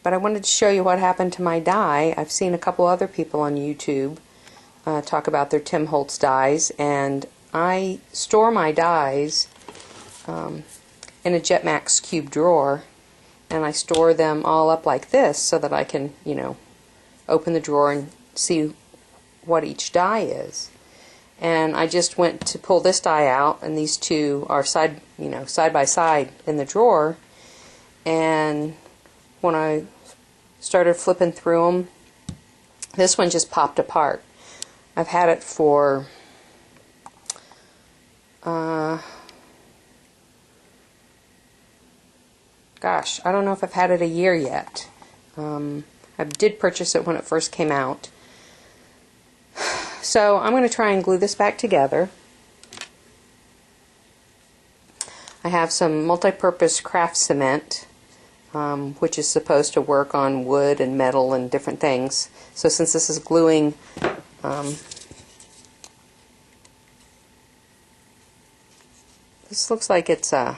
But I wanted to show you what happened to my die. I've seen a couple other people on YouTube talk about their Tim Holtz dies, and I store my dies in a Jetmax cube drawer, and I store them all up like this so that I can, you know, open the drawer and see what each die is. And I just went to pull this die out, and these two are side by side in the drawer. And when I started flipping through them, this one just popped apart. I've had it for gosh, I don't know if I've had it a year yet. I did purchase it when it first came out. So I'm going to try and glue this back together. I have some multi-purpose craft cement, which is supposed to work on wood and metal and different things. So since this is gluing this looks like it's a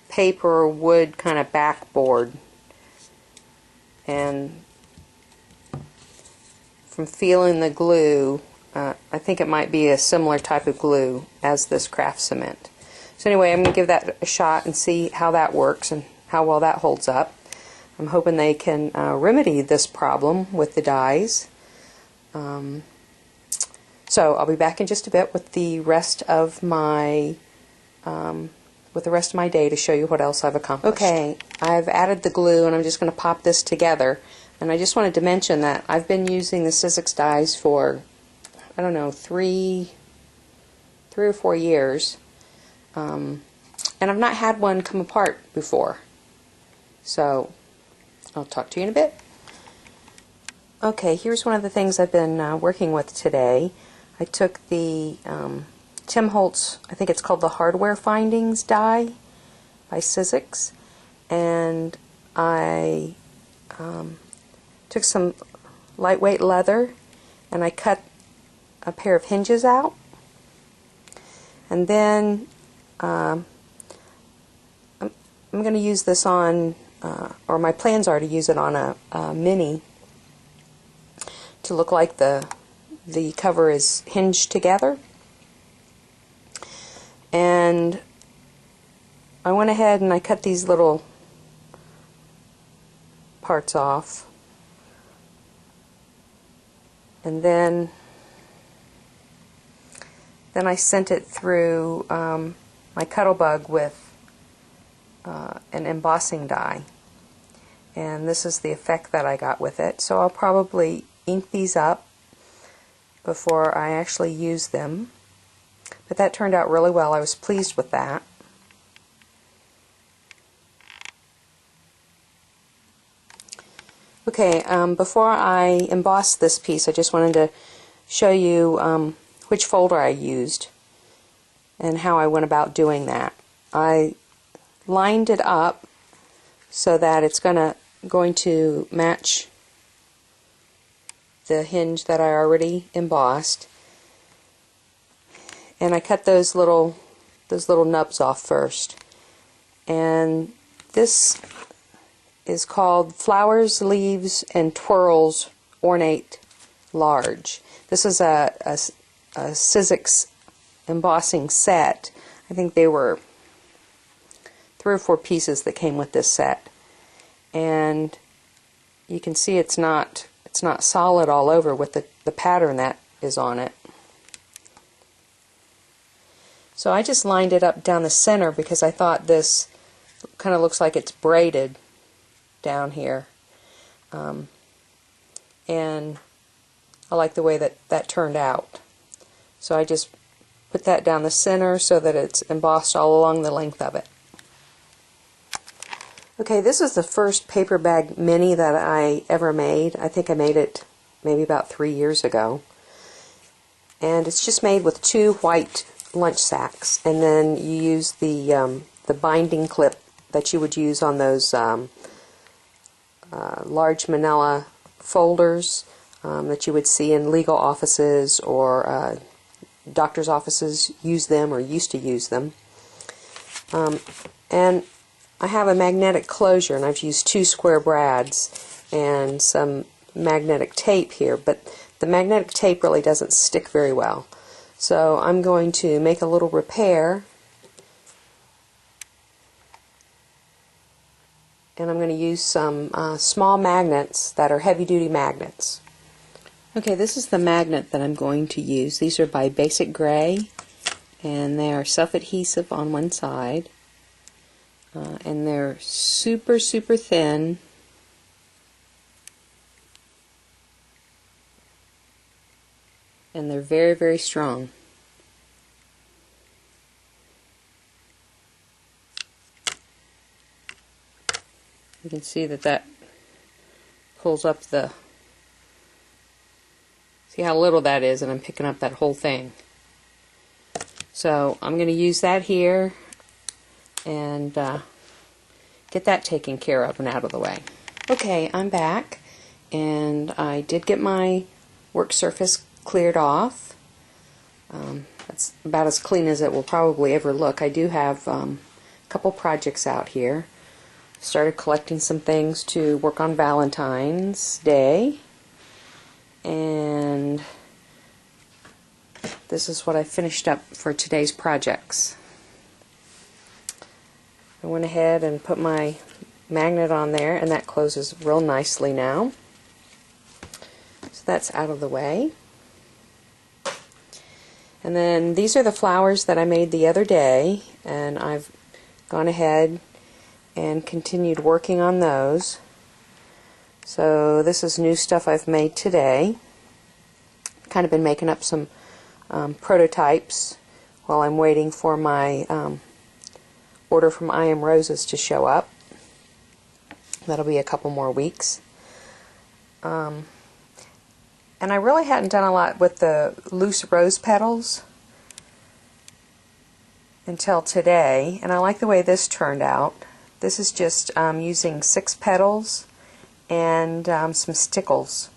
paper or wood kind of backboard, and from feeling the glue, I think it might be a similar type of glue as this craft cement. So anyway, I'm going to give that a shot and see how that works and how well that holds up. I'm hoping they can remedy this problem with the dies. So I'll be back in just a bit with the rest of my day to show you what else I've accomplished. Okay, I've added the glue, and I'm just going to pop this together. And I just wanted to mention that I've been using the Sizzix dies for, I don't know, three or 4 years. And I've not had one come apart before. So I'll talk to you in a bit. Okay, here's one of the things I've been working with today. I took the Tim Holtz, I think it's called the Hardware Findings die by Sizzix, and I took some lightweight leather and I cut a pair of hinges out, and then I'm going to use this on, or my plans are to use it on a Mini to look like the cover is hinged together. And I went ahead and I cut these little parts off, and then I sent it through my Cuttlebug with an embossing die, and this is the effect that I got with it. So I'll probably ink these up before I actually use them. But that turned out really well. I was pleased with that. Okay, before I emboss this piece, I just wanted to show you which folder I used and how I went about doing that. I lined it up so that it's going to match the hinge that I already embossed. And I cut those little nubs off first. And this is called Flowers, Leaves, and Twirls Ornate Large. This is a Sizzix embossing set. I think they were 3 or 4 pieces that came with this set. And you can see it's not solid all over with the pattern that is on it. So I just lined it up down the center because I thought this kind of looks like it's braided down here. And I like the way that turned out. So I just put that down the center so that it's embossed all along the length of it. Okay, this is the first paper bag mini that I ever made. I think I made it maybe about 3 years ago. And it's just made with 2 white lunch sacks, and then you use the binding clip that you would use on those large manila folders that you would see in legal offices or doctors' offices use them or used to use them. And I have a magnetic closure, and I've used 2 square brads and some magnetic tape here, but the magnetic tape really doesn't stick very well. So I'm going to make a little repair, and I'm going to use some small magnets that are heavy-duty magnets. Okay, this is the magnet that I'm going to use. These are by Basic Gray, and they are self-adhesive on one side, and they're super thin. And they're very strong. You can see that pulls up the, see how little that is, and I'm picking up that whole thing. So I'm going to use that here and get that taken care of and out of the way. Okay, I'm back, and I did get my work surface cleared off. That's about as clean as it will probably ever look. I do have a couple projects out here. Started collecting some things to work on Valentine's Day, and this is what I finished up for today's projects. I went ahead and put my magnet on there, and that closes real nicely now. So that's out of the way. And then these are the flowers that I made the other day, and I've gone ahead and continued working on those. So this is new stuff I've made today. Kind of been making up some prototypes while I'm waiting for my order from I Am Roses to show up. That'll be a couple more weeks. And I really hadn't done a lot with the loose rose petals until today, and I like the way this turned out. This is just using 6 petals and some stickles.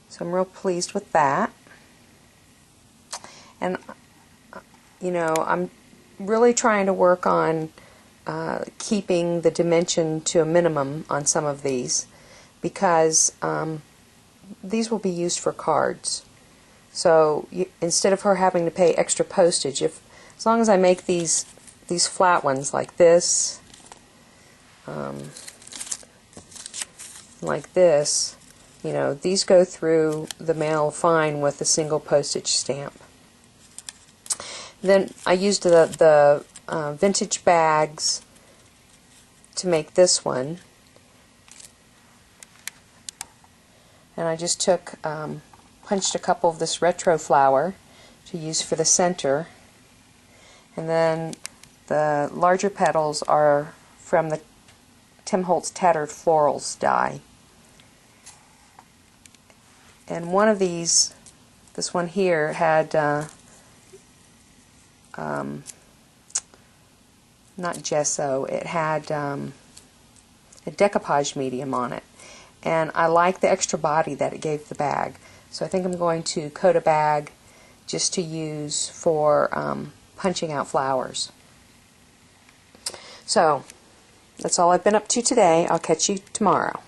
So I'm real pleased with that. And you know, I'm really trying to work on keeping the dimension to a minimum on some of these, because these will be used for cards. So instead of her having to pay extra postage, as long as I make these flat ones like this, you know, these go through the mail fine with a single postage stamp. Then I used the vintage bags to make this one. And I just took, punched a couple of this retro flower to use for the center, and then the larger petals are from the Tim Holtz Tattered Florals die. And one of these, this one here, had not gesso, it had a decoupage medium on it. And I like the extra body that it gave the bag. So I think I'm going to coat a bag just to use for punching out flowers. So that's all I've been up to today. I'll catch you tomorrow.